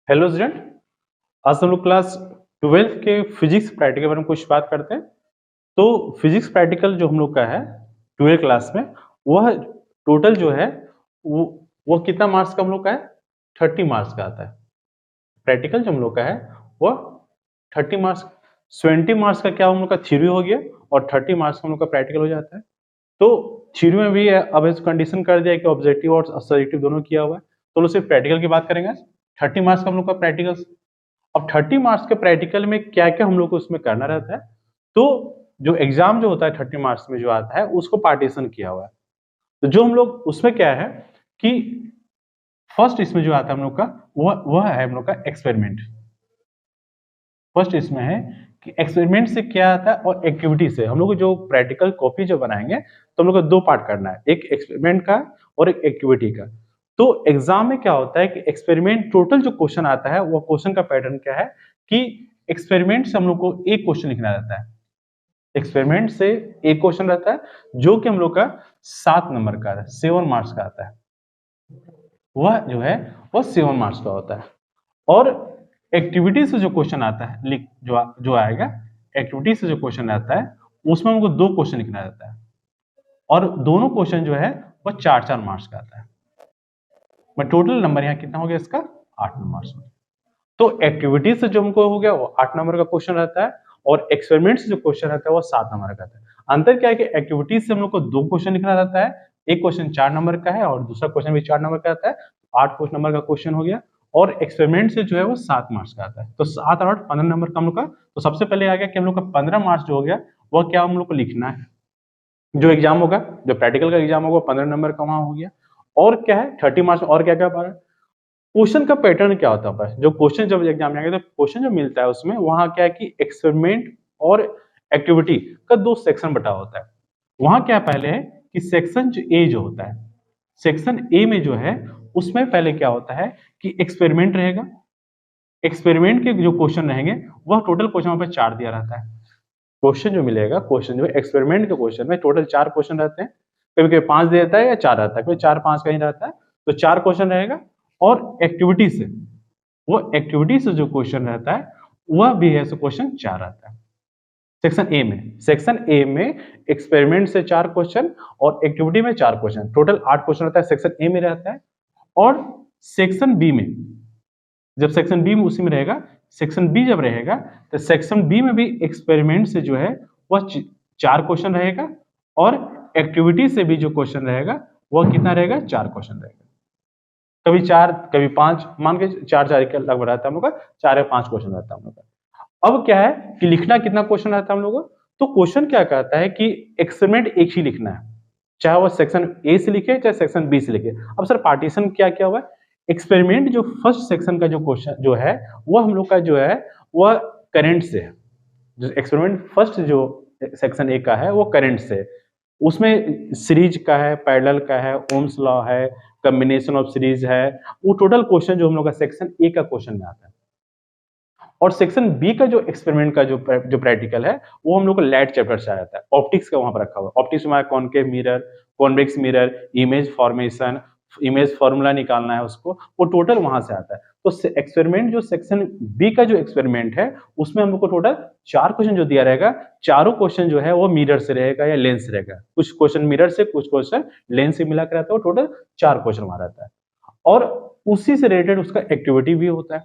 Hello student. आज हम लोग क्लास 12th के फिजिक्स प्रैक्टिकल के बारे में कुछ बात करते हैं। तो फिजिक्स प्रैक्टिकल जो हम लोग का है 12th क्लास में, वह टोटल जो है वो कितना मार्क्स का हम लोग का है? 30 मार्क्स का आता है। प्रैक्टिकल जो हम लोग का है वह 30 मार्क्स, 20 मार्क्स का क्या हम लोग का थ्योरी हो गया और 30 मार्क्स का हम लोग का प्रैक्टिकल हो जाता है। तो थ्योरी में भी अब इस कंडीशन कर दिया कि ऑब्जेक्टिव और सब्जेक्टिव दोनों किया हुआ है, तो हम लोग सिर्फ प्रैक्टिकल की बात करेंगे। 30 मार्क्स का हम लोग का प्रैक्टिकल। अब 30 मार्क्स के प्रैक्टिकल में क्या क्या हम लोग को उसमें करना रहता है, तो जो एग्जाम जो होता है 30 मार्क्स में जो आता है उसको पार्टीशन किया हुआ है। तो जो हम लोग उसमें क्या है कि फर्स्ट इसमें जो आता है हम लोग का वह है हम लोग का एक्सपेरिमेंट। फर्स्ट इसमें है कि एक्सपेरिमेंट से क्या आता है और एक्टिविटी से। हम लोग जो प्रैक्टिकल कॉपी जो बनाएंगे तो हम लोग को दो पार्ट करना है, एक एक्सपेरिमेंट का और एक एक्टिविटी का। तो एग्जाम में क्या होता है कि एक्सपेरिमेंट टोटल जो क्वेश्चन आता है वो क्वेश्चन का पैटर्न क्या है कि एक्सपेरिमेंट से हम लोग को एक क्वेश्चन लिखना रहता है। एक्सपेरिमेंट से एक क्वेश्चन रहता है जो कि हम लोग का 7 नंबर का है, 7 मार्क्स का आता है। वह जो है वह 7 मार्क्स का होता है। और एक्टिविटी से जो क्वेश्चन आता है लिख जो आएगा, एक्टिविटी से जो क्वेश्चन आता है उसमें हमको दो क्वेश्चन लिखना रहता है और दोनों क्वेश्चन जो है वह 4-4 मार्क्स का आता है। मैं टोटल नंबर यहाँ कितना हो गया इसका? 8 नंबर। तो एक्टिविटी से जो हमको हो गया वो 8 नंबर का क्वेश्चन रहता है और एक्सपेरिमेंट से जो क्वेश्चन रहता है वो 7 नंबर का रहता है। अंतर क्या है कि एक्टिविटी से हम लोग को दो क्वेश्चन लिखना रहता है, एक क्वेश्चन 4 नंबर का है और दूसरा क्वेश्चन भी 4 नंबर का आता है, 8 नंबर का क्वेश्चन हो गया। और एक्सपेरिमेंट से जो है वो 7 मार्क्स का आता है, तो 7 और 8 15 नंबर का हम लोग का। तो सबसे पहले आ गया कि हम लोग का 15 मार्क्स जो हो गया वह क्या हम लोग को लिखना है। जो एग्जाम होगा, जो प्रैक्टिकल का एग्जाम होगा 15 नंबर का वहां हो गया। और क्या है 30 मार्क्स और क्या क्या पा रहा है। क्वेश्चन का पैटर्न क्या होता है, जो क्वेश्चन जब एग्जाम में आएगा तो क्वेश्चन जो मिलता है उसमें वहां क्या है कि एक्सपेरिमेंट और एक्टिविटी का दो सेक्शन बटा होता है। वहां क्या पहले है कि सेक्शन जो ए जो होता है, सेक्शन ए में जो है उसमें पहले क्या होता है कि एक्सपेरिमेंट रहेगा। एक्सपेरिमेंट के जो क्वेश्चन रहेंगे वह टोटल क्वेश्चन वहां पर 4 दिया रहता है। क्वेश्चन जो मिलेगा, क्वेश्चन जो एक्सपेरिमेंट के क्वेश्चन में टोटल 4 क्वेश्चन रहते हैं। कभी कभी 5 देता है या 4 रहता है, कोई 4-5 कहीं रहता है, तो 4 क्वेश्चन रहेगा। और एक्टिविटी से, वो एक्टिविटी से जो क्वेश्चन रहता है वह भी है क्वेश्चन 4 रहता है। सेक्शन ए में एक्सपेरिमेंट से 4 क्वेश्चन और एक्टिविटी में 4 क्वेश्चन, टोटल 8 क्वेश्चन रहता है सेक्शन ए में रहता है। और सेक्शन बी में, जब सेक्शन बी में उसी में रहेगा, सेक्शन बी जब रहेगा तो सेक्शन बी में भी एक्सपेरिमेंट से जो है वह 4 क्वेश्चन रहेगा और एक्टिविटी से भी जो क्वेश्चन रहेगा वह कितना रहेगा? 4 क्वेश्चन रहेगा। कभी 4 कभी 5, मान के 4-4 के लगभग रहता है हम लोग का, 4 या 5 क्वेश्चन रहता है हम लोग का। अब क्या है कि लिखना कितना क्वेश्चन रहता है हम लोग को, तो क्वेश्चन क्या कहता है कि एक्सपेरिमेंट एक ही लिखना है, चाहे वो सेक्शन ए से लिखे चाहे सेक्शन बी से लिखे। अब सर पार्टीशन क्या क्या हुआ है? एक्सपेरिमेंट जो फर्स्ट सेक्शन का जो क्वेश्चन जो है वह हम लोग का जो है वह करंट से है। जो एक्सपेरिमेंट फर्स्ट जो सेक्शन ए का है वो करंट से, उसमें सीरीज का है, पैरेलल का है, ओम्स लॉ है, कॉम्बिनेशन ऑफ सीरीज है। वो टोटल क्वेश्चन जो हम लोग का सेक्शन ए का क्वेश्चन में आता है। और सेक्शन बी का जो एक्सपेरिमेंट का जो प्रैक्टिकल है वो हम लोग को लैट चैप्टर से आता है, ऑप्टिक्स का वहां पर रखा हुआ है। ऑप्टिक्स में concave mirror, convex mirror, image formation, image formula निकालना है उसको, वो टोटल वहां से आता है। तो एक्सपेरिमेंट जो सेक्शन बी का जो एक्सपेरिमेंट है उसमें हम लोग को टोटल 4 क्वेश्चन जो दिया रहेगा, चारों क्वेश्चन जो है वो मिरर से रहेगा या लेंस से रहेगा। कुछ क्वेश्चन मिरर से, कुछ क्वेश्चन लेंस से मिला कर रहता है, टोटल 4 क्वेश्चन वहां रहता है। और उसी से रिलेटेड उसका एक्टिविटी भी होता है।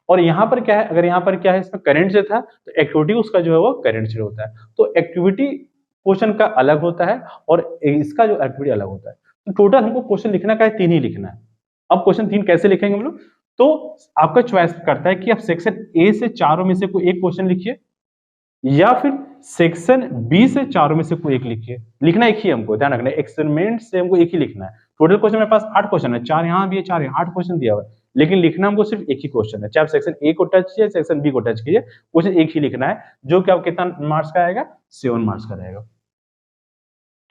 और यहाँ पर क्या है, अगर यहाँ पर क्या है इसमें करंट से था तो एक्टिविटी उसका जो है वो करंट से होता है। तो एक्टिविटी क्वेश्चन का अलग होता है और इसका जो एक्टिविटी अलग होता है। तो टोटल हमको क्वेश्चन लिखना का है 3 ही लिखना है। अब क्वेश्चन 3 कैसे लिखेंगे हम लोग, तो आपका चॉइस करता है कि आप सेक्शन ए से चारों में से कोई एक क्वेश्चन लिखिए या फिर सेक्शन बी से चारों में से कोई एक लिखिए। लिखना एक ही हमको, ध्यान रखना है एक्सपेरिमेंट से हमको एक ही लिखना है। टोटल क्वेश्चन मेरे पास 8 क्वेश्चन है, 4 यहाँ भी है 4 यहाँ, 8 क्वेश्चन दिया हुआ है, लेकिन लिखना हमको सिर्फ एक ही क्वेश्चन है। चाहे आप सेक्शन ए को टच कीजिए सेक्शन बी को टच कीजिए, क्वेश्चन एक ही लिखना है जो कि आप कितना मार्क्स का आएगा? 7 मार्क्स का रहेगा।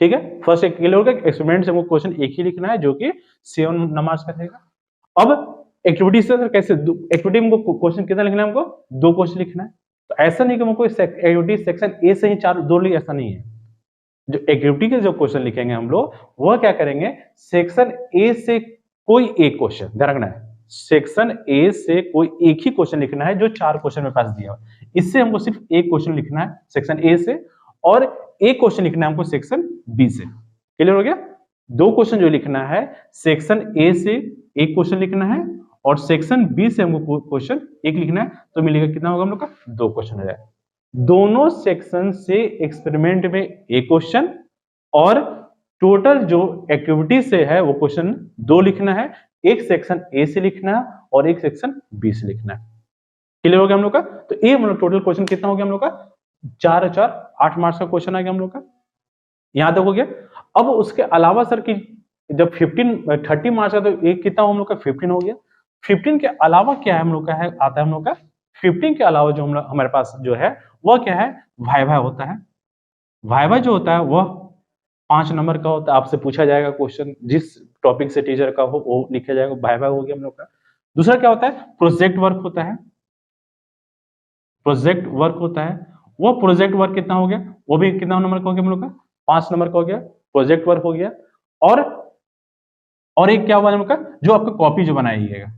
ठीक है, फर्स्ट एक क्लियर होगा, एक्सपेरिमेंट से हमको क्वेश्चन एक ही लिखना है जो कि 7 मार्क्स का रहेगा। अब एक्टिविटी से कैसे, एक्टिविटी में क्वेश्चन कितना लिखना है हमको? 2 क्वेश्चन लिखना है। तो ऐसा नहीं कि हमको एक्टिविटी सेक्शन ए से ही 4 2 लिख, ऐसा नहीं है। जो एक्टिविटी के जो क्वेश्चन लिखेंगे हम लोग वह क्या करेंगे, सेक्शन ए से कोई एक क्वेश्चन, ध्यान रखना है सेक्शन ए से कोई एक ही क्वेश्चन लिखना है जो 4 क्वेश्चन मेरे पास दिया हुआ। इससे हमको सिर्फ एक क्वेश्चन लिखना है सेक्शन ए से, और एक क्वेश्चन लिखना है हमको सेक्शन बी से। क्लियर हो गया? 2 क्वेश्चन जो लिखना है, सेक्शन ए से एक क्वेश्चन लिखना है और सेक्शन बी से हमको क्वेश्चन एक लिखना है, तो मिलेगा कितना होगा हम लोग का? 2 क्वेश्चन हो जाएगा। दोनों सेक्शन से एक्सपेरिमेंट में एक क्वेश्चन और टोटल जो एक्टिविटी से है वो क्वेश्चन 2 लिखना है, एक सेक्शन ए से लिखना है और एक सेक्शन बी से लिखना है। क्लियर हो गया हम लोग का? तो ये हम लोग टोटल क्वेश्चन कितना हो गया हम लोग का? 4 और 4 8 मार्क्स का क्वेश्चन आ गया हम लोग का। यहां तक हो गया। अब उसके अलावा सर की जब 30 मार्क्स का, तो एक कितना हम लोग का? 15 हो गया। 15 के अलावा क्या है हम लोग का? है आता है हम लोग का 15 के अलावा जो हम लोग हमारे पास जो है वह क्या है? वाइवा होता है। वाइवा जो होता है वह 5 नंबर का होता है। आपसे पूछा जाएगा क्वेश्चन, जिस टॉपिक से टीचर का हो वो लिखा जाएगा, वाइवा हो गया हम लोग का। दूसरा क्या होता है? प्रोजेक्ट वर्क होता है। प्रोजेक्ट वर्क होता है, वो प्रोजेक्ट वर्क कितना हो गया? वो भी कितना नंबर का हो गया हम लोग का? 5 नंबर का हो गया, प्रोजेक्ट वर्क हो गया। और एक क्या हुआ हम लोग का? जो आपका कॉपी जो बनाइएगा,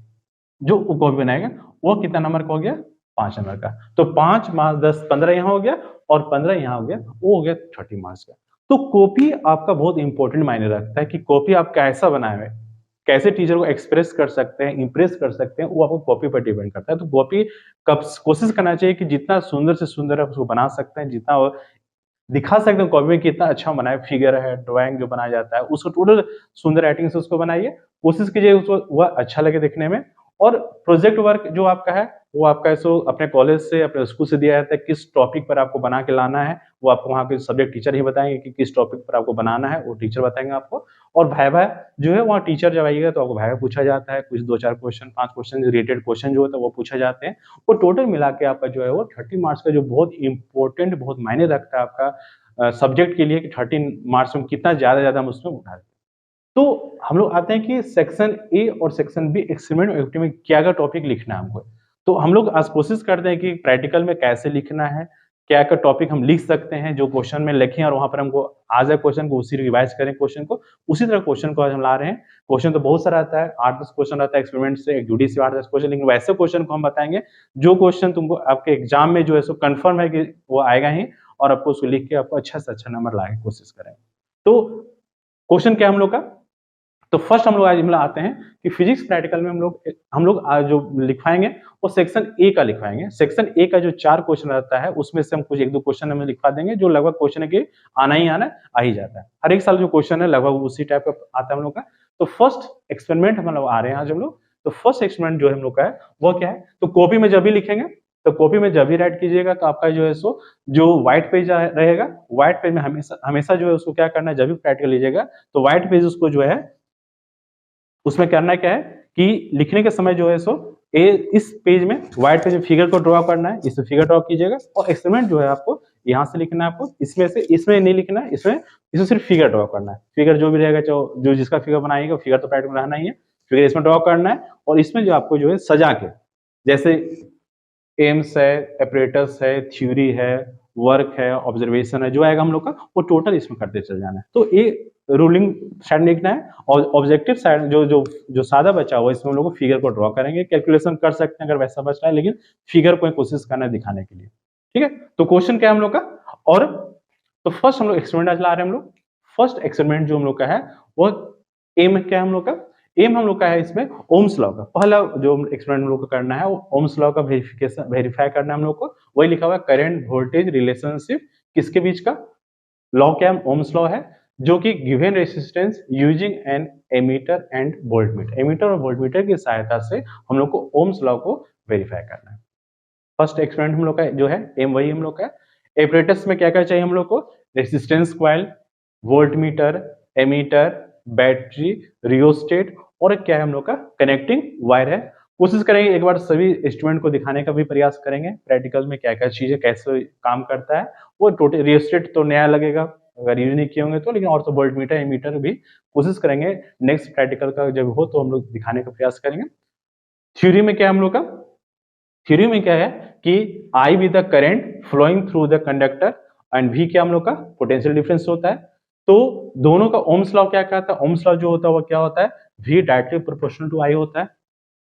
जो कॉपी बनाएगा वो कितना नंबर का हो गया? 5 नंबर का। तो 5 मार्क्स 10 15 यहाँ हो गया और 15 यहाँ हो गया, वो हो गया 30 मार्क्स का। तो कॉपी आपका बहुत इंपॉर्टेंट मायने रखता है कि कॉपी आप कैसा बनाए हुए, कैसे टीचर को एक्सप्रेस कर सकते हैं, इंप्रेस कर सकते हैं, वो आपको कॉपी पर डिपेंड करता है। तो कॉपी कब कोशिश करना चाहिए कि जितना सुंदर से सुंदर आप उसको बना सकते हैं, जितना दिखा सकते हैं कॉपी में कितना अच्छा बनाए, फिगर है, ड्राइंग जो बनाया जाता है उसको टोटल सुंदर राइटिंग से उसको बनाइए, कोशिश कीजिए उसको वह अच्छा लगे देखने में। और प्रोजेक्ट वर्क जो आपका है वो आपका इसको अपने कॉलेज से, अपने स्कूल से दिया जाता है, किस टॉपिक पर आपको बना के लाना है वो आपको वहाँ के सब्जेक्ट टीचर ही बताएंगे कि किस टॉपिक पर आपको बनाना है, वो टीचर बताएंगे आपको। और वाइवा जो है वहाँ टीचर जब आइएगा तो आपको वाइवा पूछा जाता है, कुछ 2-4 क्वेश्चन 5 क्वेश्चन रिलेटेड क्वेश्चन जो होता है वो पूछा जाते हैं। वो टोटल मिला के आपका जो है वो 30 मार्क्स का, जो बहुत इंपॉर्टेंट बहुत मायने रखता है आपका सब्जेक्ट के लिए कि 30 मार्क्स में कितना ज्यादा हम उसमें उठा। तो हम लोग आते हैं कि सेक्शन ए और सेक्शन बी एक्सपेरिमेंट एक्टिविटी में क्या क्या टॉपिक लिखना है हमको। तो हम लोग आज कोशिश करते हैं कि प्रैक्टिकल में कैसे लिखना है, क्या क्या टॉपिक हम लिख सकते हैं जो क्वेश्चन में लिखें और वहां पर हमको आ जाए क्वेश्चन को, उसी रिवाइज करें क्वेश्चन को, उसी तरह क्वेश्चन को आज हम ला रहे हैं। क्वेश्चन तो बहुत सारा आता है, 8-10 क्वेश्चन आता है एक्सपेरिमेंट से, एक ड्यूटी से 8-10 क्वेश्चन, लेकिन वैसे क्वेश्चन को हम बताएंगे जो क्वेश्चन तुमको आपके एग्जाम में जो है सो कंफर्म है कि वो आएगा ही, और आपको उसको लिख के आपको अच्छा से अच्छा नंबर लाने की कोशिश करें। तो क्वेश्चन क्या हम लोग का? तो फर्स्ट हम लोग आज आते हैं कि फिजिक्स प्रैक्टिकल में हम लोग आज जो लिखवाएंगे वो सेक्शन ए का लिखवाएंगे। सेक्शन ए का जो 4 क्वेश्चन रहता है उसमें से हम कुछ 1-2 क्वेश्चन हमें लिखवा देंगे, जो लगभग क्वेश्चन है कि आना ही आ ही जाता है। हर एक साल जो क्वेश्चन है लगभग उसी टाइप का आता है हम लोग का। तो फर्स्ट एक्सपेरिमेंट हम लोग आ रहे हैं आज हम लोग। तो फर्स्ट एक्सपेरिमेंट जो हम लोग का है वो क्या है? तो कॉपी में जब भी लिखेंगे, तो कॉपी में जब भी राइट कीजिएगा तो आपका जो है सो जो व्हाइट पेज रहेगा, व्हाइट पेज में हमेशा जो है उसको क्या करना है, जब भी प्रैक्टिकल लीजिएगा तो व्हाइट पेज उसको जो है उसमें करना क्या है कि लिखने के समय जो है सो इस पेज में व्हाइट पेज में फिगर को ड्रॉ करना है, इसमें फिगर ड्रॉ कीजिएगा। और एक्सपेरिमेंट जो है आपको यहाँ से लिखना है, आपको इसमें से, इसमें नहीं लिखना है, इसमें सिर्फ फिगर ड्रॉ करना है। फिगर जो भी रहेगा, जो जिसका फिगर बनाएगा फिगर तो प्रैक्टिकल में रहना ही है, फिगर इसमें ड्रॉ करना है। और इसमें जो आपको जो है सजा के, जैसे एम्स है, ऑपरेटर्स है, थ्योरी है, वर्क है, ऑब्जर्वेशन है, जो आएगा हम लोग का वो टोटल इसमें करते चल जाना है। तो ये रूलिंग साइड में लिखना है, और ऑब्जेक्टिव साइड जो सादा बचा हुआ इसमें हम लोग फिगर को ड्रॉ करेंगे, कैलकुलेशन कर सकते हैं अगर वैसा बच रहा है, लेकिन फिगर को कोशिश करना है दिखाने के लिए। ठीक है, तो क्वेश्चन क्या है हम लोग का? और तो फर्स्ट हम लोग एक्सपेरिमेंट आज ला रहे हैं हम लोग। फर्स्ट एक्सपेरिमेंट जो हम लोग का है वो एम क्या है हम लोग का? एम हम लोग का है इसमें ओम्स लॉ का। पहला जो एक्सपेरिमेंट हम लोग को करना है वो ओम्स लॉ का वेरीफाई करना है हम लोग को। वही लिखा हुआ है करंट वोल्टेज रिलेशनशिप किसके बीच का? लॉ क्या है? ओम्स लॉ है, जो कि given resistance using an ammeter and voltmeter, ammeter और वोल्टमीटर की सहायता से हम लोग को ओम्स लॉ को वेरीफाई करना है। फर्स्ट एक्सपेरिमेंट हम लोग का जो है एम वही हम लोग का है। एपरेटस में क्या क्या चाहिए हम लोग को? Resistance coil, voltmeter, ammeter, battery, rheostat, और क्या है हम लोग का? कनेक्टिंग वायर है। कोशिश करेंगे एक बार सभी इंस्ट्रूमेंट को दिखाने का भी प्रयास करेंगे, प्रैक्टिकल में क्या क्या चीजें कैसे काम करता है। वो टोटल रियोस्टेट तो नया लगेगा अगर यूज नहीं किए होंगे तो, लेकिन और तो वोल्टमीटर, एमीटर भी कोशिश करेंगे नेक्स्ट प्रैक्टिकल का जब हो तो हम लोग दिखाने का प्रयास करेंगे। थ्योरी में क्या है हम लोग का? थ्योरी में क्या है कि I with the current flowing through the conductor and V क्या हम लोग का? पोटेंशियल डिफरेंस होता है। तो दोनों का ओम्स लॉ क्या कहता है? ओम्स लॉ जो होता है वो क्या होता है? वी डायरेक्टली प्रोपोर्शनल टू आई होता है।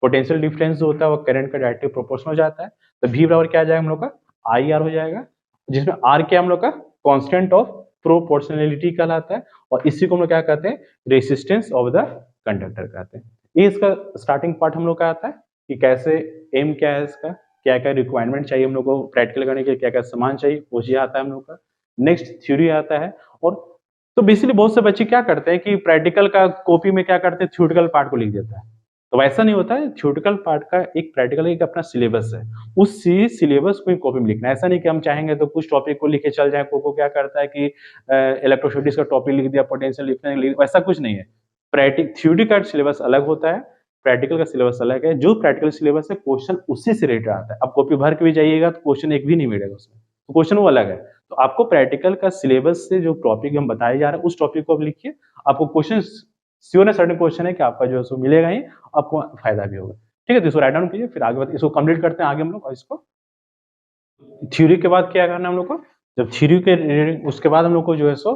पोटेंशियल डिफरेंस जो होता है वो करंट का डायरेक्टली प्रोपोर्शनल हो जाता है। तो V बराबर क्या आ जाएगा हम लोग का आई आर हो जाएगा, जिसमें आर क्या हम लोग का कांस्टेंट ऑफ प्रोपोर्शनलिटी कहलाता है, और इसी को हम लोग क्या कहते हैं रेसिस्टेंस ऑफ द कंडक्टर कहते हैं। ये इसका स्टार्टिंग पार्ट हम लोग का आता है कि कैसे एम क्या है इसका, क्या क्या रिक्वायरमेंट चाहिए हम लोग को प्रैक्टिकल करने के लिए, क्या क्या सामान चाहिए, वो चीज आता है हम लोग का। नेक्स्ट थ्योरी आता है, और तो बेसिकली बहुत से बच्चे क्या करते हैं कि प्रैक्टिकल का कॉपी में क्या करते हैं थ्योरेटिकल पार्ट को लिख देता है, तो वैसा नहीं होता है। थ्योरेटिकल पार्ट का एक प्रैक्टिकल एक अपना सिलेबस है, उस सिलेबस को कॉपी में लिखना है। ऐसा नहीं कि हम चाहेंगे तो कुछ टॉपिक को लिखे चल जाए। को क्या करता है कि इलेक्ट्रोस्टैटिक्स का टॉपिक लिख दिया, पोटेंशियल लिखने, वैसा कुछ नहीं है। प्रैक्टिक थ्योरी का सिलेबस अलग होता है, प्रैक्टिकल का सिलेबस अलग है। जो प्रैक्टिकल सिलेबस है क्वेश्चन उसी से रिलेटेड आता है। अब कॉपी भर के भी जाइएगा तो क्वेश्चन एक भी नहीं मिलेगा उसमें, तो क्वेश्चन वो अलग है। तो आपको प्रैक्टिकल का सिलेबस से जो टॉपिक हम बताए जा रहे हैं उस टॉपिक को आप लिखिए, आपको क्वेश्चन श्योर है, सर्टेन क्वेश्चन है कि आपका जो है सो मिलेगा ही, आपको फायदा भी होगा। ठीक है, तो इसको राइट डाउन कीजिए, फिर आगे इसको कंप्लीट करते हैं आगे हम लोग। और इसको थ्योरी के बाद क्या करना है हम लोग को, जब थ्योरी के उसके बाद हम लोग को जो है सो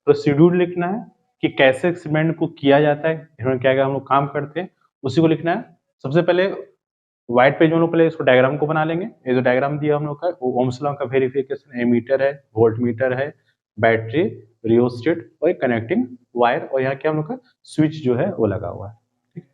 प्रोसीड्यूर लिखना है कि कैसे एक्सपेरिमेंट को किया जाता है, इसमें क्या क्या हम लोग काम करते हैं उसी को लिखना है। सबसे पहले व्हाइट पेज में हम लोग पहले इसको डायग्राम को बना लेंगे। ये जो डायग्राम दिया हम लोग का वो ओम्स लॉ का वेरिफिकेशन, एमीटर है, वोल्ट मीटर है, बैटरी, रियोस्टेट और एक कनेक्टिंग वायर, और यहाँ क्या हम लोग का स्विच जो है वो लगा हुआ है। ठीक,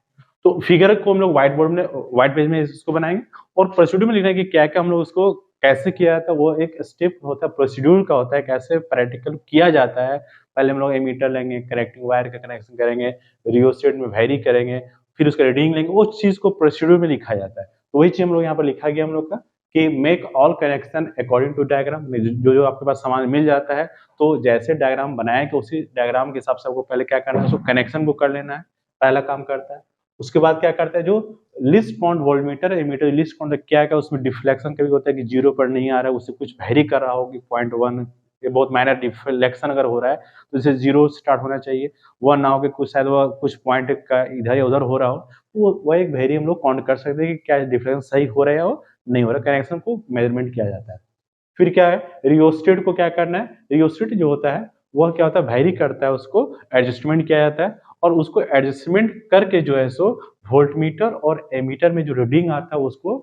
तो फिगर को हम लोग व्हाइट बोर्ड में, व्हाइट पेज में इसको बनाएंगे, और प्रोसीड्यूर में लिखना है कि क्या क्या हम लोग उसको कैसे किया जाता है। वो एक स्टेप होता है, प्रोसीड्यूर का होता है, कैसे प्रैक्टिकल किया जाता है। पहले हम लोग एमीटर लेंगे, कनेक्टिंग वायर का कनेक्शन करेंगे, रियोस्टेट में वेरी करेंगे, फिर उसका रीडिंग लेंगे, उस चीज को प्रोसीड्यूर में लिखा जाता है। तो वही चीज हम लोग यहाँ पर लिखा गया हम लोग का कि make all connection according to diagram. जो जो आपके पास सामान मिल जाता है तो जैसे डायग्राम बनाया कि उसी डायग्राम के हिसाब से आपको पहले क्या करना है, उसको कनेक्शन को कर लेना है, पहला काम करता है। उसके बाद क्या करता है, जो least count voltmeter ammeter least count क्या क्या उसमें डिफ्लेक्शन कभी होता है कि 0 पर नहीं आ रहा है, उससे कुछ वेरी कर रहा होगी 0.1, ये बहुत माइनर डिफ्लेक्शन अगर हो रहा है तो इसे 0 स्टार्ट होना चाहिए, 1 ना हो के कुछ शायद वह कुछ पॉइंट का इधर या उधर हो रहा हो, वो एक वेरी हम लोग काउंट कर सकते हैं कि क्या डिफरेंस सही हो रहा है और नहीं हो रहा, कनेक्शन को मेजरमेंट किया जाता है। फिर क्या है, रियोस्टेट को क्या करना है, रियोस्टेट जो होता है वह क्या होता है वेरी करता है, उसको एडजस्टमेंट किया जाता है, और उसको एडजस्टमेंट करके जो है सो वोल्टमीटर और एमीटर में जो रीडिंग आता है उसको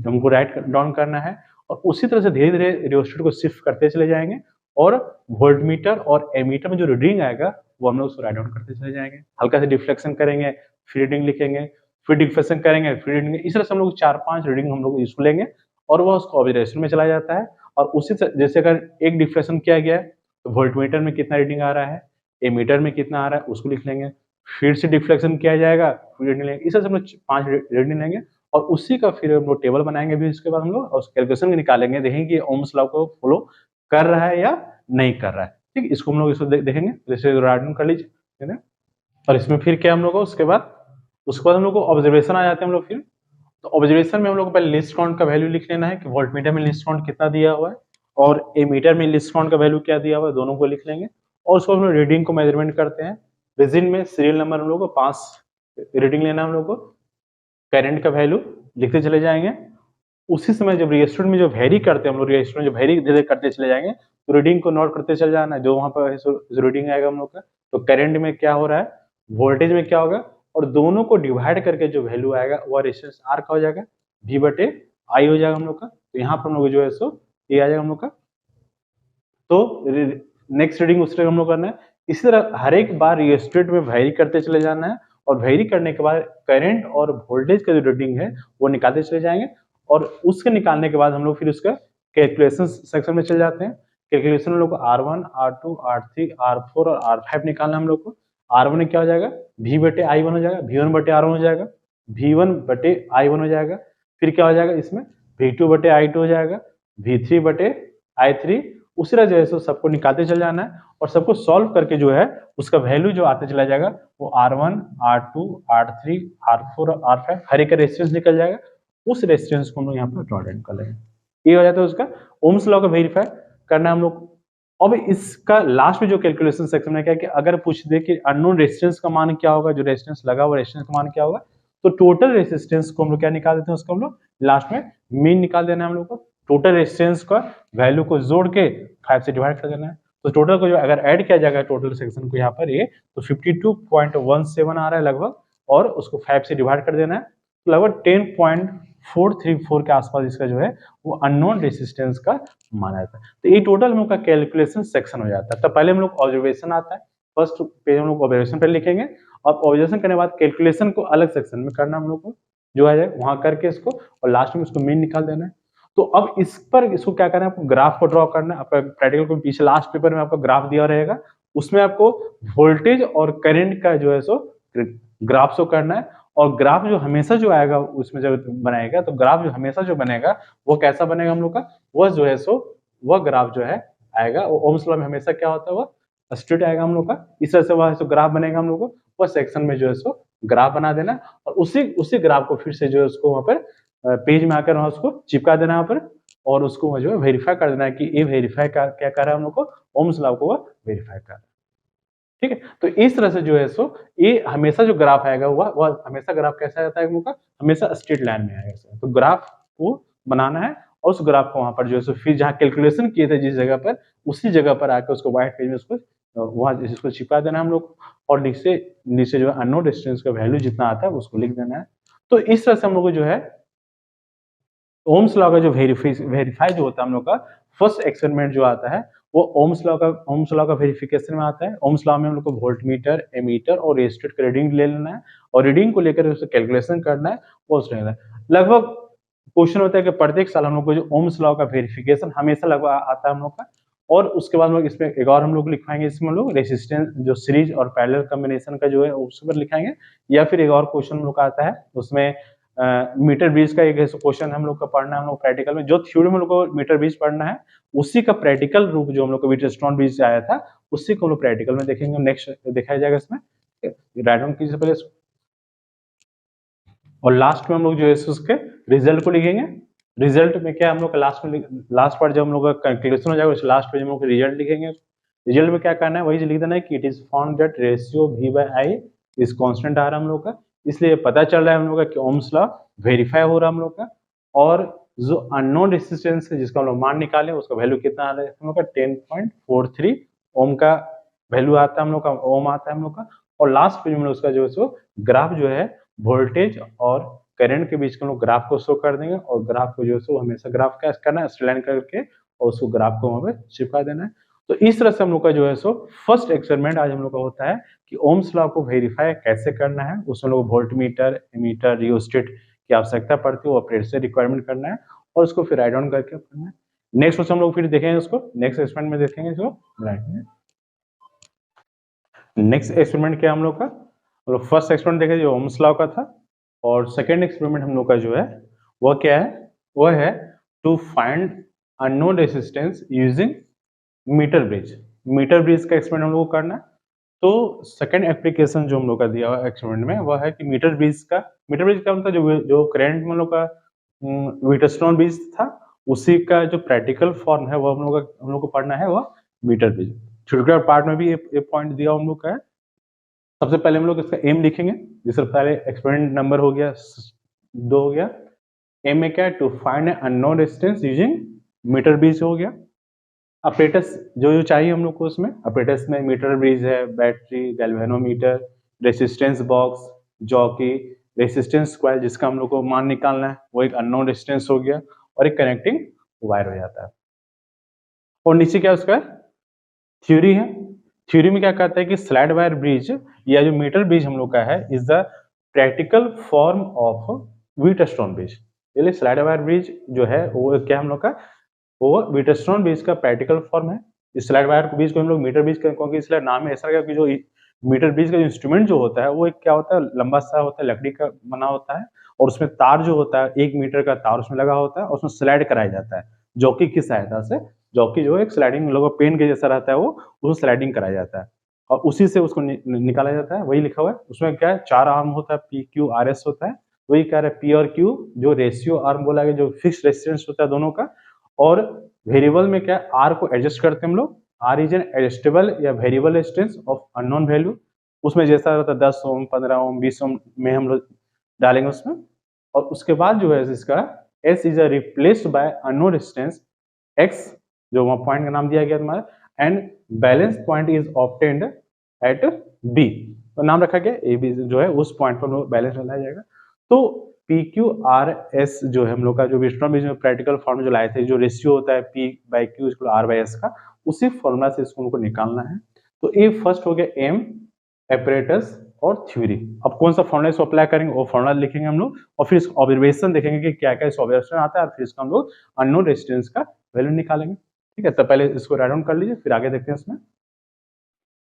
हमको राइट डाउन करना है, और उसी तरह से धीरे धीरे रियोस्टेट को शिफ्ट करते चले जाएंगे, और वोल्टमीटर और एमीटर में जो रीडिंग आएगा वो हम लोग उसको राइट डाउन करते चले जाएंगे। हल्का से डिफ्लेक्शन करेंगे, फिर रीडिंग लिखेंगे, फिर डिफ्लेक्शन करेंगे, फिर रीडिंग, इस तरह से हम लोग 4-5 रीडिंग हम लोग इसको लेंगे, और वह उसको ऑब्जर्वेशन में चला जाता है। और उसी जैसे अगर एक डिफ्लेक्शन किया गया है तो वोल्टमीटर में कितना रीडिंग आ रहा है, एमीटर में कितना आ रहा है उसको लिख लेंगे, फिर से डिफ्लेक्शन किया जाएगा, फिर रीडिंग लेंगे, इस तरह से हम लोग 5 रीडिंग लेंगे, और उसी का फिर हम लोग टेबल बनाएंगे भी इसके बाद हम लोग, और कैलकुलेशन निकालेंगे, देखेंगे कि ओम्स लॉ को फॉलो कर रहा है या नहीं कर रहा है। ठीक, इसको हम लोग इसको देखेंगे, जैसे राइट कर लीजिए। और इसमें फिर क्या हम लोग को उसके बाद हम लोग को ऑब्जर्वेशन आ जाते हैं हम लोग फिर। तो ऑब्जर्वेशन में हम लोग को पहले लिस्ट काउंट का वैल्यू लिख लेना है कि वोल्टमीटर में लिस्ट काउंट कितना दिया हुआ है, और एमीटर में लिस्ट काउंट का वैल्यू क्या दिया हुआ है, दोनों को लिख लेंगे, और उसको हम लोग रीडिंग को मेजरमेंट करते हैं। रीडिंग में सीरियल नंबर हम लोग को 5 रीडिंग लेना है हम लोग को, करंट का वैल्यू लिखते चले जाएंगे। उसी समय जब रिएस्टेट में जो वेरी करते हैं हम लोग, रिएस्टेट में जो वेरी धीरे करते चले जाएंगे, तो रीडिंग को नोट करते चले जाना है, जो वहां पर रीडिंग आएगा हम लोग का, तो करंट में क्या हो रहा है, वोल्टेज में क्या होगा, और दोनों को डिवाइड करके जो वैल्यू आएगा वह रेजिस्टेंस आर का हो जाएगा, V बटे आई हो जाएगा हम लोग का। तो यहाँ पर हम लोग जो है सो ये आ जाएगा हम लोग का। तो नेक्स्ट रीडिंग उस तरह हम लोग करना है। इसी तरह हर एक बार रिएस्टेट में वेरी करते चले जाना है, और वेरी करने के बाद करंट और वोल्टेज का जो रीडिंग है वो निकालते चले जाएंगे, और उसके निकालने के बाद हम लोग फिर उसका कैलकुलेशन सेक्शन में चले जाते हैं। कैलकुलेशन में लोग को R1, R2, R3, R4 और R5 निकालना हम लोग को। R1 में क्या हो जाएगा, V बटे I1 हो जाएगा, V1 बटे R1 हो जाएगा, V1 बटे I1 हो जाएगा, फिर क्या हो जाएगा इसमें V2 बटे I2 हो जाएगा, V3 बटे I3। उसी तरह जो है सबको निकालते चल जाना है, और सबको सॉल्व करके जो है उसका वैल्यू जो आते चला जाएगा वो R1, R2, R3, R4 और R5 हर एक का रेजिस्टेंस निकल जाएगा। उस रेजिस्टेंस को हम लोग यहाँ पर ड्रॉ डाउन कर लेंगे। ये हो जाता है उसका ओम्स लॉ का वेरीफाई करना हम लोग। अब इसका लास्ट में जो कैलकुलेशन सेक्शन में क्या है कि अगर पूछ दे कि अननोन रेजिस्टेंस का मान क्या होगा, जो रेजिस्टेंस लगा हुआ रेजिस्टेंस का मान क्या होगा, तो टोटल रेजिस्टेंस को हम लोग क्या निकाल देते हैं, उसको हम लोग लास्ट में मीन निकाल देना है हम लोग को। टोटल रेजिस्टेंस का वैल्यू को जोड़ के 5 से डिवाइड कर देना है, तो टोटल को जो अगर ऐड किया जाएगा टोटल सेक्शन को यहाँ पर ये, तो 52.17 आ रहा है लगभग, और उसको 5 से डिवाइड कर देना है, लगभग 10.434 के आसपास इसका जो है वो अननोन रेसिस्टेंस का माना जाता है। तो ये टोटल हम लोग का कैलकुलेशन सेक्शन हो जाता है। तो पहले हम लोग ऑब्जर्वेशन आता है, फर्स्ट पेज हम लोग ऑब्जर्वेशन पे लिखेंगे और ऑब्जर्वेशन करने के बाद कैलकुलेशन को अलग सेक्शन में करना हम लोग को जो है वहां करके इसको, और लास्ट में इसको मीन निकाल देना है। तो अब इस पर इसको क्या करना है, आपको ग्राफ को ड्रॉ करना है। आपका प्रैक्टिकल को पीछे लास्ट पेपर में आपको ग्राफ दिया रहेगा, उसमें आपको वोल्टेज और करंट का जो है सो ग्राफ शो करना है। और ग्राफ जो हमेशा जो आएगा उसमें जब बनाएगा, तो ग्राफ जो हमेशा जो बनेगा वो कैसा बनेगा हम लोग का, वह जो है सो वह ग्राफ जो है आएगा वो ओम्स लॉ में हमेशा क्या होता है, वह स्ट्रेट आएगा हम लोग का। इस तरह से वह ग्राफ बनेगा हम लोग को, वह सेक्शन में जो है सो ग्राफ बना देना और उसी ग्राफ को फिर से जो है उसको वहां पर पेज में आकर वहां उसको चिपका देना यहाँ पर, और उसको जो है वेरीफाई कर देना है कि ये वेरीफाई क्या कर रहा है हम लोग को, ओम्स लॉ को वह वेरीफाई कर रहा है। ठीक है, तो इस तरह से जो है सो ये हमेशा जो ग्राफ आएगा वह हमेशा ग्राफ कैसा रहता है हम लोग का, हमेशा स्ट्रेट लाइन में आएगा। तो ग्राफ को बनाना है और उस ग्राफ को वहां पर जो है सो फिर जहाँ कैलकुलेशन किए थे जिस जगह पर, उसी जगह पर आकर उसको व्हाइट पेज में उसको वहां इसको छिपा देना हम लोग, और नीचे जो है अननोन डिस्टेंस का वैल्यू जितना आता है उसको लिख देना है। तो इस तरह से हम लोग को जो है ओम्स लॉ का जो वेरीफाई जो होता है हम लोग का फर्स्ट एक्सपेरिमेंट जो आता है वो ओम्स लॉ का वेरिफिकेशन में आता है। ओम्स लॉ में हम लोग को वोल्टमीटर, एमीटर और रेजिस्टर का रीडिंग ले लेना है और रीडिंग को लेकर उससे कैलकुलेशन करना है, वो लगभग क्वेश्चन होता है कि प्रत्येक साल हम लोग को जो ओम्स लॉ का वेरिफिकेशन हमेशा लगभग आता है हम लोग का। और उसके बाद हम लोग इसमें एक और हम लोग लिखवाएंगे, इसमें हम लोग रेसिस्टेंस जो सीरीज और पैरेलल कॉम्बिनेशन का जो है उस पर लिखाएंगे, या फिर एक और क्वेश्चन हम लोग का आता है उसमें मीटर ब्रिज का एक क्वेश्चन हम लोग का पढ़ना है हम लोग प्रैक्टिकल में। जो थ्योरी में हम लोग को मीटर ब्रिज पढ़ना है उसी का प्रैक्टिकल रूप जो हम लोग को व्हीटस्टोन ब्रिज से आया था उसी को हम लोग प्रैक्टिकल में देखेंगे, नेक्स्ट दिखाया जाएगा इसमें। राइट डाउन कीजिए पहले, और लास्ट में हम लोग जो है उसके रिजल्ट को लिखेंगे। रिजल्ट में क्या हम लोग का लास्ट पार्ट जब हम लोग का कैलकुलेशन हो जाएगा उस लास्ट पे हम लोग रिजल्ट लिखेंगे। रिजल्ट में क्या करना है, वही लिख देना है कि it is found that ratio v by i is constant आ रहा है हम लोग का, इसलिए पता चल रहा है हम लोग का कि ओम्स लॉ वेरीफाई हो रहा है हम लोग का। और जो अननोन रेजिस्टेंस है जिसका हम लोग मान निकाले उसका वैल्यू कितना आ रहा है हम लोग का 10.43 ओम का वैल्यू आता है हम लोग का, ओम आता है हम लोग का। और लास्ट पेज में उसका जो है सो ग्राफ जो है वोल्टेज और करंट के बीच के लोग ग्राफ को शो कर देंगे, और ग्राफ को जो है सो हमेशा ग्राफ क्या करना है, स्ट्रेट लाइन करके और उसको ग्राफ को वहां पे चिपका देना है। तो इस तरह से हम लोग का जो है सो फर्स्ट एक्सपेरिमेंट आज हम लोग का होता है कि ओम्स लॉ को वेरीफाई कैसे करना है। उसमें लोग वोल्टमीटर, एमीटर, रियोस्टेट की आवश्यकता पड़ती है, वो ऑपरेटर से रिक्वायरमेंट करना है और उसको फिर राइट डाउन करके करना है। नेक्स्ट क्वेश्चन हम लोग फिर देखेंगे, उसको नेक्स्ट एक्सपेरिमेंट में देखेंगे इसको। नेक्स्ट एक्सपेरिमेंट क्या हम लोग का, फर्स्ट एक्सपेरिमेंट देखे जो ओम्स लॉ का था, और सेकेंड एक्सपेरिमेंट हम लोग का जो है वह क्या है, वह है to find unknown resistance using metre bridge. Metre bridge का एक्सपेरिमेंट हम लोग को करना है। तो सेकेंड एप्लीकेशन जो हम लोग का दिया हुआ एक्सपेरिमेंट में वह है कि मीटर ब्रिज का मतलब जो करंट में हम लोग का व्हीटस्टोन ब्रिज था उसी का जो प्रैक्टिकल फॉर्म है वो हम लोग को पढ़ना है, वह मीटर ब्रिज। थ्योरेटिकल पार्ट में भी एक पॉइंट दिया हम लोग का है। सबसे पहले हम लोग इसका एम लिखेंगे, जिससे पहले एक्सपेरिमेंट नंबर हो गया 2 हो गया। एम में क्या है, to find unknown resistance using metre bridge हो गया। ऑपरेटर्स जो चाहिए हम लोग को उसमें, ऑपरेटर्स में मीटर ब्रिज है, battery, galvanometer, resistance box, jockey, resistance coil जिसका हम लोग को मान निकालना है, वो एक अननोन रेजिस्टेंस हो गया, और एक कनेक्टिंग वायर हो जाता है। और नीचे क्या उसका थ्योरी है। थ्योरी में क्या कहता है कि स्लाइड वायर ब्रिज या जो मीटर ब्रिज हम लोग का है is the practical form of Wheatstone bridge. इसलिए स्लाइड वायर ब्रिज जो है वो क्या हम लोग का, वो व्हीटस्टोन ब्रिज का प्रैक्टिकल फॉर्म है। इस स्लाइड वायर ब्रिज को हम लोग मीटर ब्रिज क्योंकि इसलिए नाम है ऐसा कि जो मीटर ब्रिज का जो इंस्ट्रूमेंट जो होता है वो एक क्या होता है, लंबा सा होता है, लकड़ी का बना होता है, और उसमें तार जो होता है 1 मीटर का तार उसमें लगा होता है, और उसमें स्लाइड कराया जाता है जॉकी की सहायता से। जॉकी जो है एक स्लाइडिंग लोगों पेन के जैसा रहता है, वो उसको स्लाइडिंग कराया जाता है और उसी से उसको निकाला जाता है। वही लिखा हुआ है उसमें, क्या है 4 आर्म होता है, पी क्यू आर एस होता है। वही कह रहा है पी और क्यू जो रेशियो आर्म बोला गया, जो फिक्स रेजिस्टेंस होता है दोनों का। और वेरिएबल में क्या आर को एडजस्ट करते हैं हम लोग, आर इज एन एडजस्टेबल या variable resistance of unknown value. उसमें जैसा रहता है 10 ओम, 15 ओम, 20 ओम में हम लोग डालेंगे उसमें। और उसके बाद जो है इसका S is replaced by unknown resistance X, जो वहां पॉइंट का नाम दिया गया तुम्हारा, and balance point is obtained at B, तो नाम रखा गया ए बी जो है उस पॉइंट पर बैलेंस बनाया जाएगा। तो पी क्यू आर एस जो है हम लोग का जो विस्टर्न में प्रैक्टिकल फॉर्म जो लाए थे, जो रेशियो होता है P by Q equal R by S का, उसी फॉर्मूला से इसको हमको निकालना है। तो ये फर्स्ट हो गया एम, एपरेटस और थ्योरी। अब कौन सा फॉर्मूला इसको अप्लाई करेंगे वो फॉर्मूला लिखेंगे हम लोग, और फिर ऑब्जर्वेशन देखेंगे कि क्या क्या इस ऑब्जर्वेशन आता है, और फिर इसका हम लोग अननोन रेजिस्टेंस का वैल्यू निकालेंगे। ठीक है, तो पहले इसको राइट डाउन कर लीजिए, फिर आगे देखते हैं इसमें।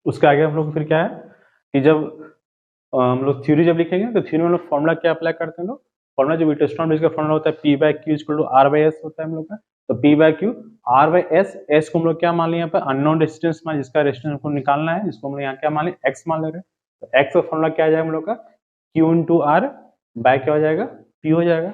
उसके आगे हम लोग फिर क्या है कि जब हम लोग थ्योरी जब लिखेंगे तो थ्योरी में हम लोग फॉर्मूला क्या अप्लाई करते हैं लोग, फॉर्मूला जो वीटस्टोन ब्रिज का फॉर्मूला होता है P by Q equal to R by S होता है हम लोग का। तो P by Q R by S, S को हम लोग क्या मान लिया यहाँ पर अननोन रेजिस्टेंस मान, जिसका रेजिस्टेंस हमको निकालना है, जिसको हम लोग यहाँ क्या मान लिया एक्स मान ले रहे हैं। तो एक्स का फॉर्मूला क्या आ जाएगा हम लोग का क्यू इंटू आर बाय क्या हो जाएगा पी हो जाएगा।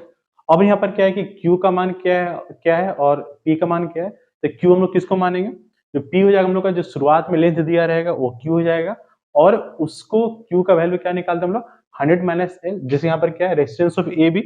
अब यहाँ पर क्या है कि क्यू का मान क्या है और पी का मान क्या है, तो क्यू हम लोग किसको मानेंगे, जो पी हो जाएगा हम लोग का जो शुरुआत में लेंथ दिया रहेगा वो क्यू हो जाएगा, और उसको क्यू का वैल्यू क्या निकालते हैं हम लोग 100 माइनस एल, जैसे यहाँ पर क्या है resistance of A B,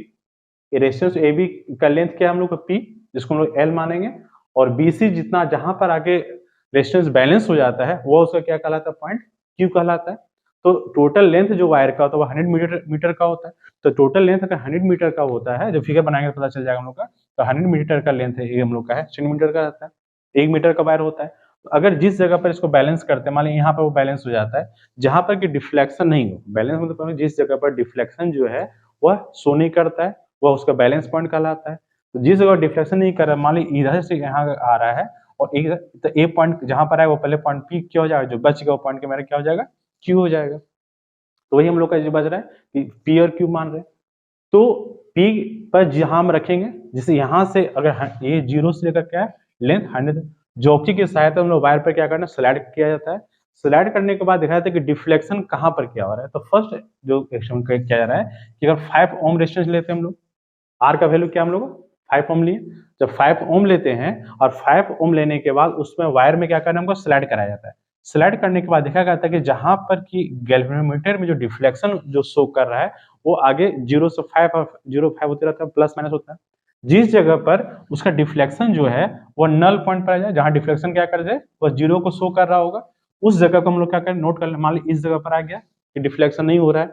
resistance A B का लेंथ क्या है हम लोग का पी, जिसको हम लोग एल मानेंगे, और बी सी जितना जहां पर आगे रेजिस्टेंस बैलेंस हो जाता है वो उसका क्या कहलाता है पॉइंट क्यू कहलाता है। तो टोटल लेंथ जो वायर का होता है वो 100 मीटर का होता है। तो टोटल लेंथ अगर 100 मीटर का होता है, जब फिगर बनाएंगे तो पता चल जाएगा हम लोग का, तो 100 मीटर का लेंथ है ये हम लोग का है, सेंटीमीटर का रहता है, 1 मीटर का वायर होता है। तो अगर जिस जगह पर इसको बैलेंस करते हैं, मान लीजिए यहाँ पर वो बैलेंस हो जाता है, जहां पर कि डिफ्लेक्शन नहीं हो, बैलेंस मतलब जिस जगह पर डिफ्लेक्शन जो है वह शो नहीं करता है, वह उसका बैलेंस पॉइंट कहलाता है। तो जिस जगह डिफ्लेक्शन नहीं कर रहा है, मान लीजिए इधर से यहाँ आ रहा है और एक तो ए पॉइंट जहां पर है वो पहले पॉइंट पी क्या हो जाएगा, जो बच गया वो पॉइंट के मेरा क्या हो जाएगा क्यू हो जाएगा। तो वही हम लोग का जो बच रहा है कि पी और क्यू मान रहे हैं। तो पी पर जहां हम रखेंगे, जैसे यहां से अगर ये जीरो से लेकर क्या है लेंथ 100, जॉकी की सहायता हम लोग वायर पर क्या करना है स्लाइड किया जाता है। स्लाइड करने के बाद दिखाया जाता है कि डिफ्लेक्शन कहां पर क्या हो रहा है। तो फर्स्ट जो एक्शन किया जा रहा है कि अगर 5 ओम रेजिस्टेंस लेते हैं हम लोग, आर का वैल्यू क्या हम लोग 5 ओम लिए, जब 5 ओम लेते हैं और 5 ओम लेने के बाद उसमें वायर में क्या करना है हमको स्लाइड कराया जाता है। स्लाइड करने के बाद देखा जाता है कि जहां पर कि गैल्वेनोमीटर में जो डिफ्लेक्शन जो शो कर रहा है वो आगे 0 से 5 होते रहता है, प्लस माइनस होता है। जिस जगह पर उसका डिफ्लेक्शन जो है वो नल पॉइंट पर आ जाए, जहां डिफ्लेक्शन क्या कर जाए वो 0 को शो कर रहा होगा, उस जगह को हम लोग क्या करें नोट कर ले। मान ली इस जगह पर आ गया कि डिफ्लेक्शन नहीं हो रहा है,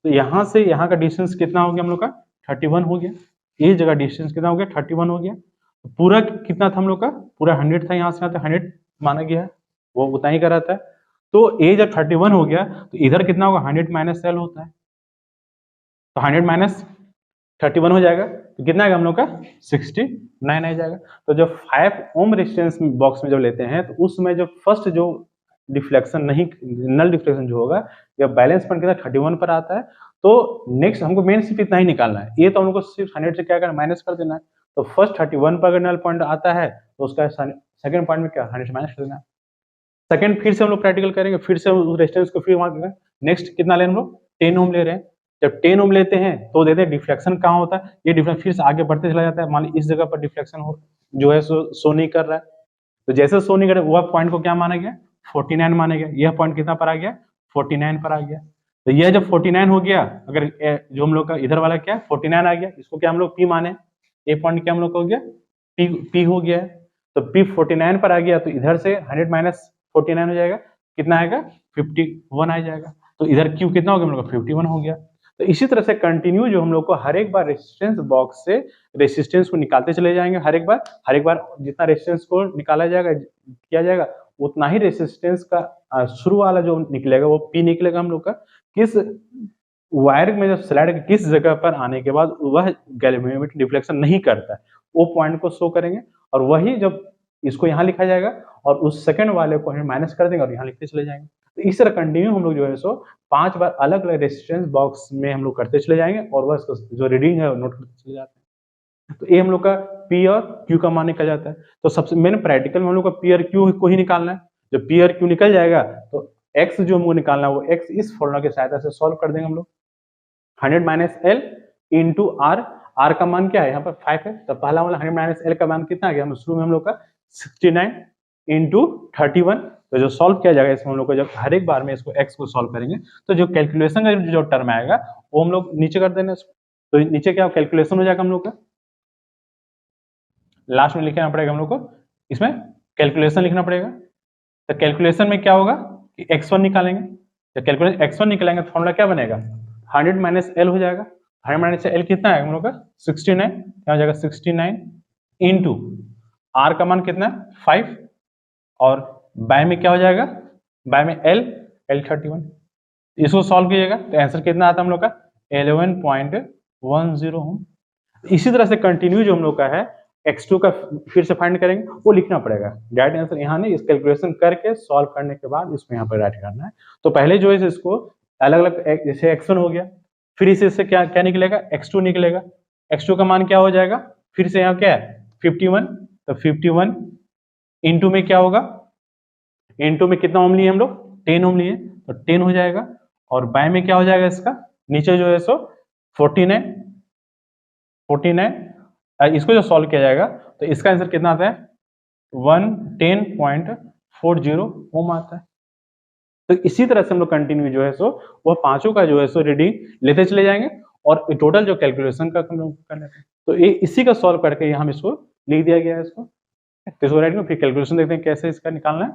तो यहाँ से यहाँ का डिस्टेंस कितना हो गया हम लोग का 31 हो गया। ये जगह डिस्टेंस कितना हो गया 31 हो गया। तो पूरा कितना था हम लोग का पूरा 100 था, यहाँ से यहाँ तक 100 माना गया है, वो उतना ही का रहता है। तो ए जब 31 हो गया तो इधर कितना होगा 100 माइनस एल होता है, तो 100 माइनस 31 हो जाएगा, तो कितना आएगा हम लोग का 69 आ जाएगा। तो जब 5 ओम रेजिस्टेंस बॉक्स में जब लेते हैं तो उसमें जब फर्स्ट जो डिफ्लेक्शन नहीं नल डिफ्लेक्शन जो होगा जब बैलेंस पॉइंट कितना 31 पर आता है, तो नेक्स्ट हमको मेन सिर्फ इतना ही निकालना है, ये तो हमको सिर्फ 100 से क्या करना माइनस कर देना है। तो फर्स्ट 31 पर अगर नल पॉइंट आता है तो उसका सेकंड पॉइंट में क्या 100 से माइनस कर देना है। सेकंड फिर से हम लोग प्रैक्टिकल करेंगे, फिर से उस रेजिस्टेंस को फिर मार्क, नेक्स्ट कितना ले हम लोग 10 ओम ले रहे हैं। जब 10 ओम लेते हैं तो देते हैं डिफ्लेक्शन कहाँ होता है, ये डिफ्लेक्शन फिर से आगे बढ़ते चला जाता है। मान ली इस जगह पर डिफ्लेक्शन हो जो है शो नहीं कर रहा है, तो जैसे शो नहीं कर रहा है वह पॉइंट को क्या माना गया 49 माना गया। यह पॉइंट कितना पर आ गया 49 पर आ गया। तो यह जब 49 हो गया, अगर जो हम लोग का इधर वाला क्या 49 आ गया, इसको क्या हम लोग पी माने, ए पॉइंट क्या हम लोग हो गया पी हो गया है। तो पी 49 पर आ गया तो इधर से 100 माइनस 49 हो जाएगा, कितना आएगा 51 आ जाएगा। तो इधर क्यू कितना हो गया हम लोग का 51 हो गया। तो इसी तरह से कंटिन्यू जो हम लोग को हर एक बार रेजिस्टेंस बॉक्स से रेजिस्टेंस को निकालते चले जाएंगे, हर एक बार जितना रेजिस्टेंस को निकाला जाएगा किया जाएगा उतना ही रेजिस्टेंस का शुरू वाला जो निकलेगा वो पी निकलेगा हम लोग का। किस वायर में जब स्लाइड किस जगह पर आने के बाद वह गैल्वेनोमीटर डिफ्लेक्शन नहीं करता है वो पॉइंट को शो करेंगे, और वही जब इसको यहाँ लिखा जाएगा और उस सेकंड वाले को हम माइनस कर देंगे और यहाँ लिखते चले जाएंगे। तो इस तरह कंटिन्यू हम लोग जो है सो 5 बार अलग अलग रेजिस्टेंस बॉक्स में हम लोग करते चले जाएंगे और वह जो रीडिंग है वो नोट करते चले जाते हैं। तो ये हम लोग का पी और क्यू का मान निकल जाता है। तो सबसे मेन प्रैक्टिकल में हम लोग का पी और क्यू को ही निकालना है। जब पी और क्यू निकल जाएगा तो एक्स जो हमको निकालना है वो एक्स इस फॉर्मूला की सहायता से सॉल्व कर देंगे हम लोग। 100 minus L into R, R का मान क्या है यहाँ पर 5 है, तो पहला वाला 100 माइनस एल का मान कितना आ गया, हम शुरू में हम लोग का 69 इंटू 31। तो जो सॉल्व किया जाएगा इसमें हम लोग को जब हर एक बार में इसको x को सॉल्व करेंगे तो जो कैलकुलेशन का जो टर्म आएगा वो हम लोग नीचे कर देना। तो नीचे क्या कैलकुलेशन हो जाएगा हम लोग का, लास्ट में लिखना पड़ेगा हम लोग को, इसमें कैलकुलेशन लिखना पड़ेगा। तो कैलकुलेशन में क्या होगा कि x1 निकालेंगे, जब कैलकुलेशन x1 निकालेंगे तो फॉर्मूला क्या बनेगा 100 माइनस एल हो जाएगा। 100 - L कितना है हम लोग का 69, क्या हो जाएगा 69 इंटू R का मान कितना है 5 और बाय में क्या हो जाएगा, बाय में L 31। इसको सॉल्व कीजिएगा तो आंसर कितना आता है हम लोग का 11.10 ओम। इसी तरह से कंटिन्यू जो हम लोग का है x2 का फिर से फाइंड करेंगे, वो लिखना पड़ेगा डायरेक्ट आंसर यहाँ नहीं, इस कैलकुलेशन करके सॉल्व करने के बाद इसको यहाँ पर राइट करना है। तो पहले जो है इसको अलग अलग, जैसे x1 हो गया, फिर इससे क्या क्या निकलेगा x2 निकलेगा, x2 का मान क्या हो जाएगा, फिर से यहाँ क्या है 51, तो 51 इंटू में क्या होगा, इंटू में कितना ओम लिए हम लोग 10 ओम लिए, तो 10 हो जाएगा और बाय में क्या हो जाएगा इसका, नीचे जो है सो 49 इसको जो सॉल्व किया जाएगा तो इसका आंसर कितना आता है 110.40 ओम आता है। तो इसी तरह से हम लोग कंटिन्यू जो है सो वह पांचों का जो है सो रीडिंग लेते चले जाएंगे और टोटल जो कैलकुलेशन का हम लोग कर लेते हैं। तो ये इसी का सॉल्व करके हम इसको लिख दिया गया है इसको, तो इसको राइट में फिर कैलकुलेशन देखते हैं कैसे इसका निकालना है।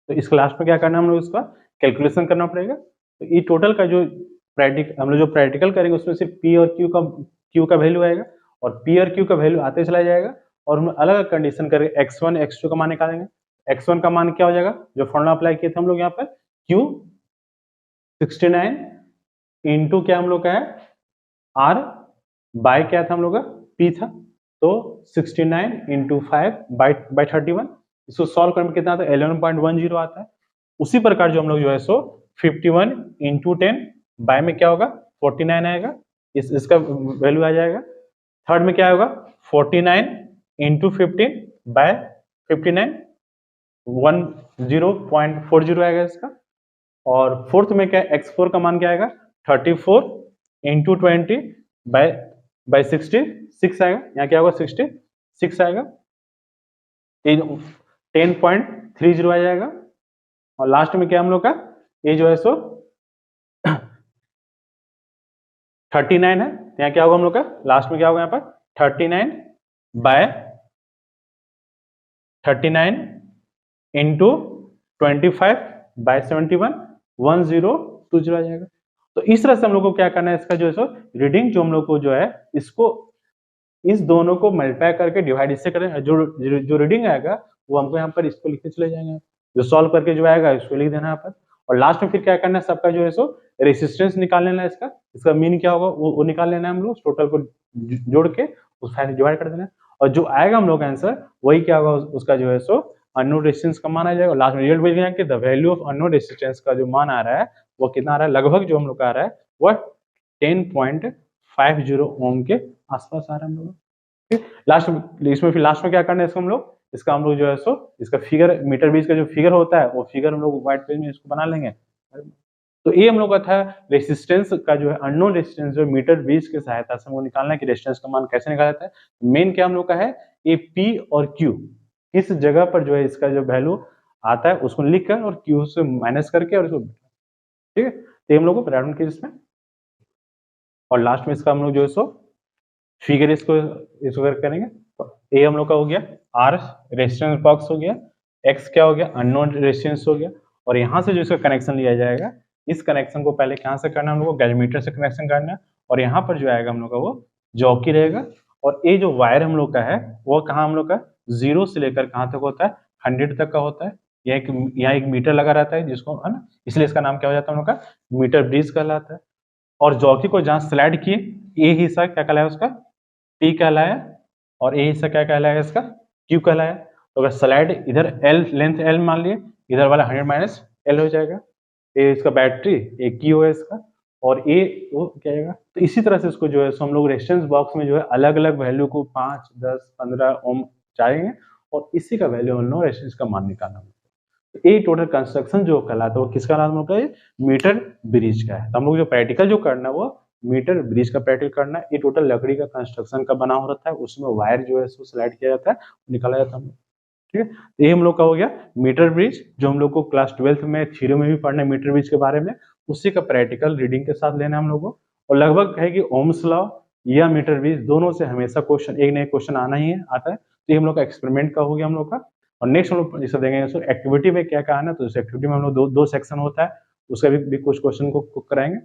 तो इस क्लास में क्या करना है हम लोग इसका कैलकुलेशन करना पड़ेगा। तो ये टोटल का जो हम लोग जो प्रैक्टिकल करेंगे उसमें सिर्फ पी और क्यू का वैल्यू आएगा और पी और क्यू का वैल्यू आते चला जाएगा और हम अलग अलग कंडीशन करके x1 x2 का मान निकालेंगे। x1 का मान क्या हो जाएगा, जो फॉर्मूला अप्लाई किए थे हम लोग यहाँ पर q 69 इंटू क्या हम लोग का है r बाय क्या था हम लोग का p था, तो 69 इंटू 5 बाय 31, इसको सॉल्व करने में कितना आता है 11.10 आता है। उसी प्रकार जो हम लोग जो है सो 51 इंटू 10 बाय में क्या होगा 49 आएगा, इसका वैल्यू आ जाएगा। थर्ड में क्या होगा 49 इंटू 15 बाय 59 10.40 आएगा इसका। और फोर्थ में क्या है x4 का मान क्या आएगा 34 इंटू 20 बाय 66 आएगा, यहाँ क्या होगा 66 आएगा, 10.30 आ जाएगा। और लास्ट में क्या हम लोग का ये जो है सो 39 है, यहाँ क्या होगा हम लोग का लास्ट में क्या होगा यहाँ पर 39 बाय 39 इंटू 25 बाय 71 1020 आ जाएगा। तो इस तरह से हम लोग को क्या करना है, इसका जो है सो रीडिंग जो हम लोग को जो है इसको इस दोनों को मल्टीप्लाई करके डिवाइड इससे करें, जो रीडिंग आएगा वो हमको यहाँ पर इसको लिखते चले जाएंगे, जो सॉल्व करके जो आएगा इसको लिख देना यहाँ पर। और लास्ट में फिर क्या करना है, सबका जो है सो रेसिस्टेंस निकाल लेना है, इसका मीन क्या होगा वो निकाल लेना है हम लोग, टोटल को जोड़ के उस फाइल डिवाइड कर देना है और जो आएगा हम लोग का आंसर वही क्या होगा उसका जो है सो अननोन रेजिस्टेंस का मान आ जाएगा। लास्ट में रिजल्ट बोल दिया कि the value of unknown resistance का जो मान आ रहा है वो कितना आ रहा है, लगभग जो हम लोग का आ रहा है वह 10.50 ओम के आसपास आ रहा है हम लोग। ठीक, लास्ट में फिर लास्ट में क्या करना है इसको हम लोग, इसका हम लोग जो है सो इसका फिगर मीटर बीज का जो फिगर होता है वो फिगर हम लोग व्हाइट पेज में इसको बना लेंगे। तो ये हम लोग का था रेसिस्टेंस का जो है अननोन रेसिस्टेंस जो मीटर बीज की सहायता से हमको निकालना है कि रेसिस्टेंस का मान कैसे निकाला जाता है। मेन क्या हम लोग का है ये पी और क्यू किस जगह पर जो है इसका जो वैल्यू आता है उसको लिख कर और क्यू से माइनस करके और इसको, ठीक है, तो हम लोग को प्रारंभ किया इसमें। और लास्ट में इसका हम लोग जो है सो फिगर इसको करेंगे। तो ए हम लोग का हो गया, आर रेजिस्टेंस बॉक्स हो गया, एक्स क्या हो गया अननोन रेजिस्टेंस हो गया और यहाँ से जो इसका कनेक्शन लिया जाएगा इस कनेक्शन को पहले कहाँ से करना है हम लोग को गैल्वेमीटर से कनेक्शन करना है और यहाँ पर जो आएगा हम लोग का वो जॉकी रहेगा और ये जो वायर हम लोग का है वो कहाँ हम लोग का 0 से लेकर कहाँ तक होता है 100 तक का होता है। यहाँ एक मीटर लगा रहता है जिसको है ना, इसलिए इसका नाम क्या हो जाता है हम लोग का मीटर ब्रिज कहलाता है। और जॉकी को जहाँ स्लाइड किए ये हिस्सा क्या कहलाया उसका P कहलाया और ये हिस्सा क्या कहलाया इसका Q कहलाया। तो अगर स्लाइड इधर L लेंथ L मान लिए, इधर वाला 100 - L हो जाएगा, ये इसका बैटरी एक Q है इसका और ये वो क्या आएगा। तो इसी तरह से इसको जो है सो हम लोग रेजिस्टेंस बॉक्स में जो है अलग अलग वैल्यू को 5, 10, 15 ओम चाहेंगे और इसी का वैल्यू हम लोग रेजिस्टेंस का मान निकालना। तो ये टोटल कंस्ट्रक्शन जो कहलाता है वो किसका नाम होता है मीटर ब्रिज का है। तो हम लोग जो प्रैक्टिकल जो करना है वो मीटर ब्रिज का प्रैक्टिकल करना है। ये टोटल लकड़ी का कंस्ट्रक्शन का बना हो रहता है, उसमें वायर जो है सो स्लाइड किया जाता है निकाला जाता है। ठीक है, तो ये हम लोग का हो गया मीटर ब्रिज जो हम लोग को क्लास 12 में थ्योरी में भी पढ़ना है मीटर ब्रिज के बारे में, उसी का प्रैक्टिकल रीडिंग के साथ लेना है हम लोग को। और लगभग है कि ओम्स लॉ या मीटर ब्रिज दोनों से हमेशा क्वेश्चन एक नया क्वेश्चन आना ही है आता है। तो ये हम लोग का एक्सपेरिमेंट का हो गया हम लोग का। और नेक्स्ट हम लोग जैसे देखेंगे एक्टिविटी में क्या कहना है, तो इस एक्टिविटी में हम लोग दो सेक्शन होता है उसका भी कुछ क्वेश्चन को कराएंगे।